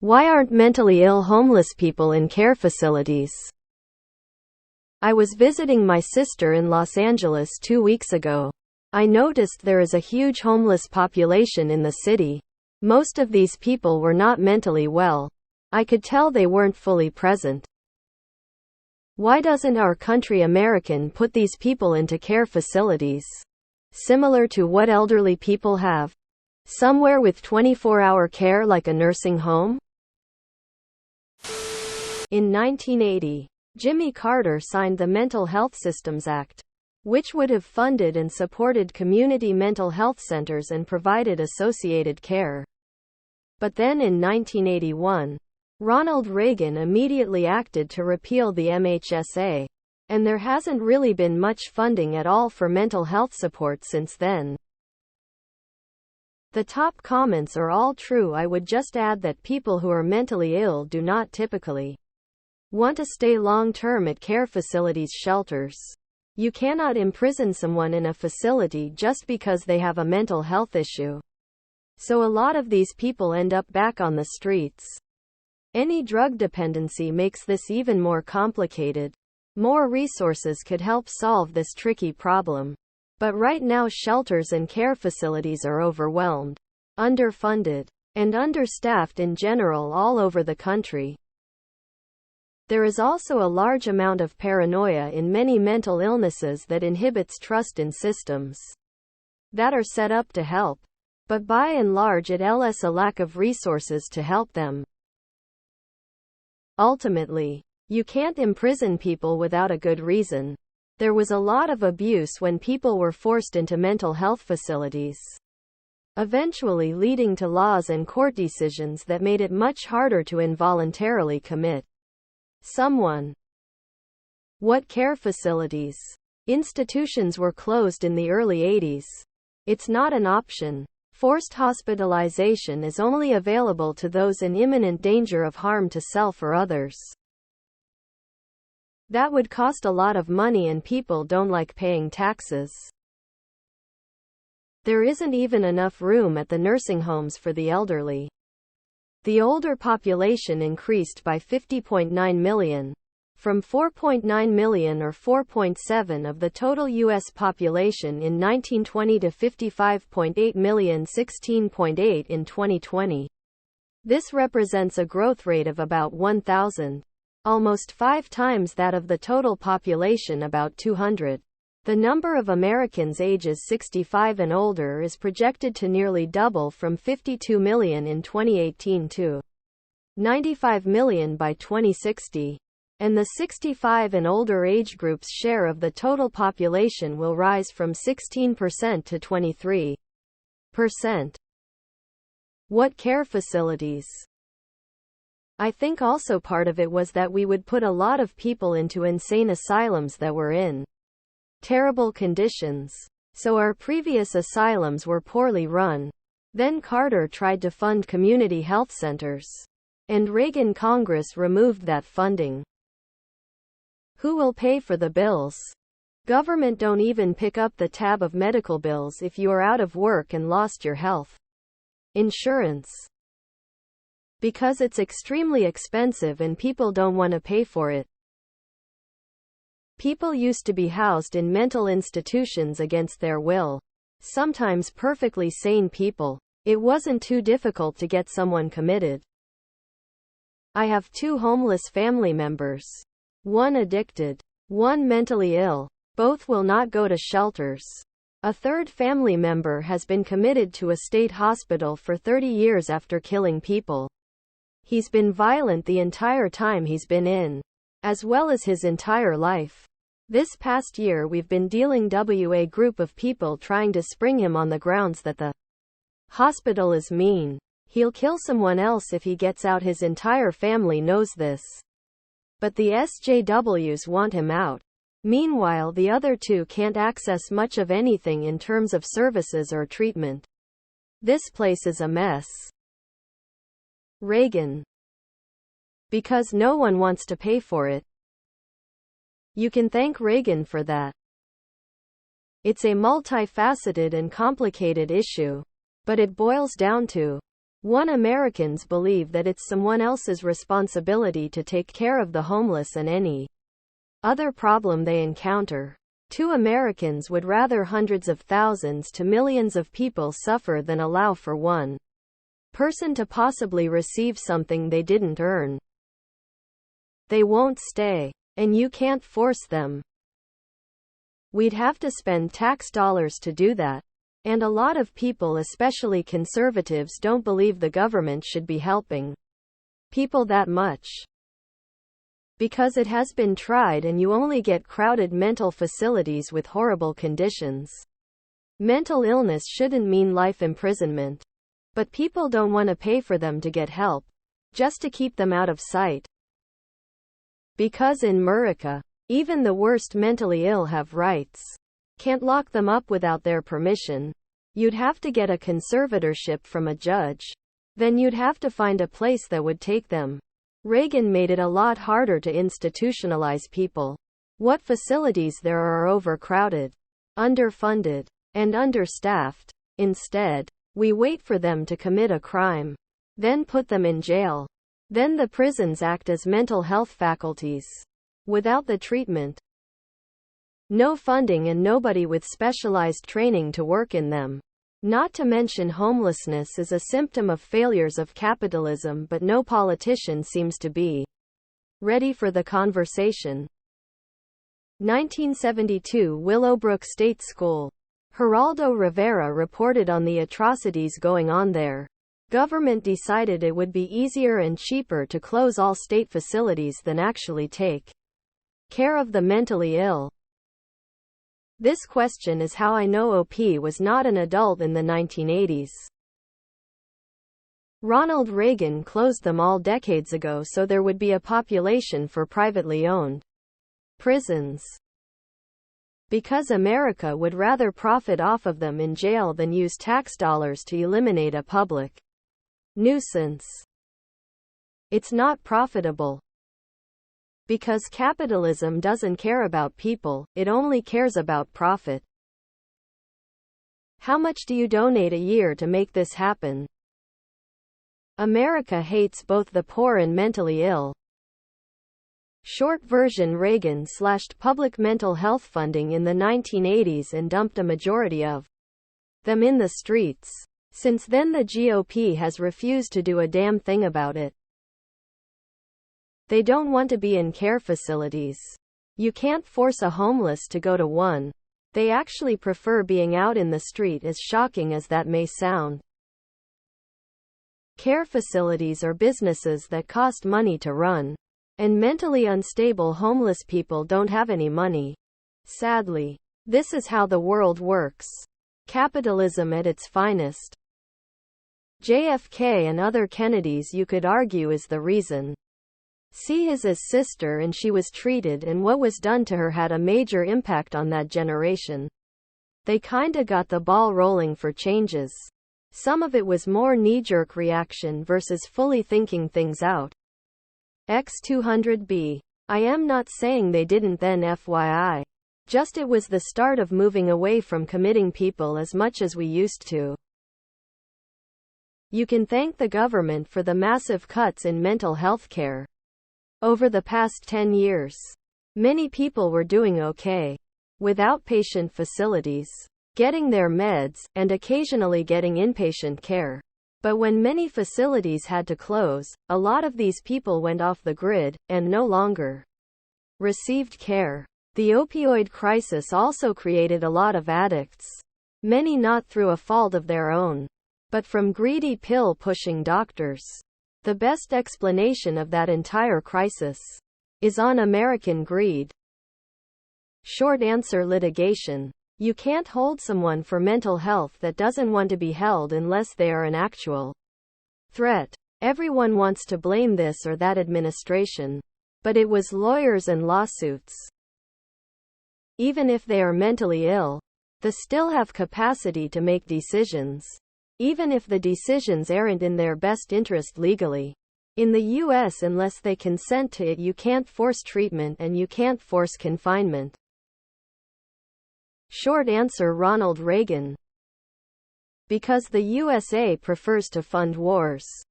Why aren't mentally ill homeless people in care facilities? I was visiting my sister in Los Angeles 2 weeks ago. I noticed there is a huge homeless population in the city. Most of these people were not mentally well. I could tell they weren't fully present. Why doesn't our country American put these people into care facilities? Similar to what elderly people have. Somewhere with 24-hour care like a nursing home? In 1980, Jimmy Carter signed the Mental Health Systems Act, which would have funded and supported community mental health centers and provided associated care. But then in 1981, Ronald Reagan immediately acted to repeal the MHSA, and there hasn't really been much funding at all for mental health support since then. The top comments are all true. I would just add that people who are mentally ill do not typically want to stay long-term at care facilities, shelters. You cannot imprison someone in a facility just because they have a mental health issue. So a lot of these people end up back on the streets. Any drug dependency makes this even more complicated. More resources could help solve this tricky problem. But right now shelters and care facilities are overwhelmed, underfunded, and understaffed in general all over the country. There is also a large amount of paranoia in many mental illnesses that inhibits trust in systems that are set up to help. But by and large it is a lack of resources to help them. Ultimately, you can't imprison people without a good reason. There was a lot of abuse when people were forced into mental health facilities, eventually leading to laws and court decisions that made it much harder to involuntarily commit someone. What care facilities? Institutions were closed in the early 80s. It's not an option. Forced hospitalization is only available to those in imminent danger of harm to self or others. That would cost a lot of money and people don't like paying taxes. There isn't even enough room at the nursing homes for the elderly. The older population increased by 50.9 million, from 4.9 million or 4.7% of the total U.S. population in 1920 to 55.8 million, 16.8% in 2020. This represents a growth rate of about 1,000. Almost 5 times that of the total population, about 200. The number of Americans ages 65 and older is projected to nearly double from 52 million in 2018 to 95 million by 2060. And the 65 and older age group's share of the total population will rise from 16% to 23%. What care facilities? I think also part of it was that we would put a lot of people into insane asylums that were in terrible conditions. So our previous asylums were poorly run. Then Carter tried to fund community health centers. And Reagan Congress removed that funding. Who will pay for the bills? Government don't even pick up the tab of medical bills if you are out of work and lost your health insurance. Because it's extremely expensive and people don't want to pay for it. People used to be housed in mental institutions against their will. Sometimes perfectly sane people. It wasn't too difficult to get someone committed. I have 2 homeless family members. One addicted. One mentally ill. Both will not go to shelters. A third family member has been committed to a state hospital for 30 years after killing people. He's been violent the entire time he's been in, as well as his entire life. This past year we've been dealing with a group of people trying to spring him on the grounds that the hospital is mean. He'll kill someone else if he gets out. His entire family knows this. But the SJWs want him out. Meanwhile, the other 2 can't access much of anything in terms of services or treatment. This place is a mess. Reagan. Because no one wants to pay for it. You can thank Reagan for that. It's a multifaceted and complicated issue. But it boils down to Americans believe that it's someone else's responsibility to take care of the homeless and any other problem they encounter. 2 Americans would rather hundreds of thousands to millions of people suffer than allow for one person to possibly receive something they didn't earn. They won't stay, and you can't force them. We'd have to spend tax dollars to do that. And a lot of people, especially conservatives, don't believe the government should be helping people that much. Because it has been tried and you only get crowded mental facilities with horrible conditions. Mental illness shouldn't mean life imprisonment. But people don't want to pay for them to get help, just to keep them out of sight. Because in America, even the worst mentally ill have rights. Can't lock them up without their permission. You'd have to get a conservatorship from a judge. Then you'd have to find a place that would take them. Reagan made it a lot harder to institutionalize people. What facilities there are overcrowded, underfunded, and understaffed. Instead, we wait for them to commit a crime. Then put them in jail. Then the prisons act as mental health faculties. Without the treatment, no funding, and nobody with specialized training to work in them. Not to mention homelessness is a symptom of failures of capitalism, but no politician seems to be ready for the conversation. 1972 Willowbrook State School. Geraldo Rivera reported on the atrocities going on there. Government decided it would be easier and cheaper to close all state facilities than actually take care of the mentally ill. This question is how I know OP was not an adult in the 1980s. Ronald Reagan closed them all decades ago so there would be a population for privately owned prisons. Because America would rather profit off of them in jail than use tax dollars to eliminate a public nuisance. It's not profitable. Because capitalism doesn't care about people, it only cares about profit. How much do you donate a year to make this happen? America hates both the poor and mentally ill. Short version: Reagan slashed public mental health funding in the 1980s and dumped a majority of them in the streets. Since then the GOP has refused to do a damn thing about it. They don't want to be in care facilities. You can't force a homeless to go to one. They actually prefer being out in the street, as shocking as that may sound. Care facilities are businesses that cost money to run. And mentally unstable homeless people don't have any money. Sadly, this is how the world works. Capitalism at its finest. JFK and other Kennedys, you could argue, is the reason. See his sister, and she was treated, and what was done to her had a major impact on that generation. They kinda got the ball rolling for changes. Some of it was more knee-jerk reaction versus fully thinking things out. X200B. I am not saying they didn't then, FYI. Just it was the start of moving away from committing people as much as we used to. You can thank the government for the massive cuts in mental health care. Over the past 10 years, many people were doing okay. With outpatient facilities, getting their meds, and occasionally getting inpatient care. But when many facilities had to close, a lot of these people went off the grid, and no longer received care. The opioid crisis also created a lot of addicts. Many not through a fault of their own, but from greedy pill-pushing doctors. The best explanation of that entire crisis is on American greed. Short answer: litigation. You can't hold someone for mental health that doesn't want to be held unless they are an actual threat. Everyone wants to blame this or that administration. But it was lawyers and lawsuits. Even if they are mentally ill, they still have capacity to make decisions. Even if the decisions aren't in their best interest legally. In the US, unless they consent to it, you can't force treatment and you can't force confinement. Short answer: Ronald Reagan. because the USA prefers to fund wars.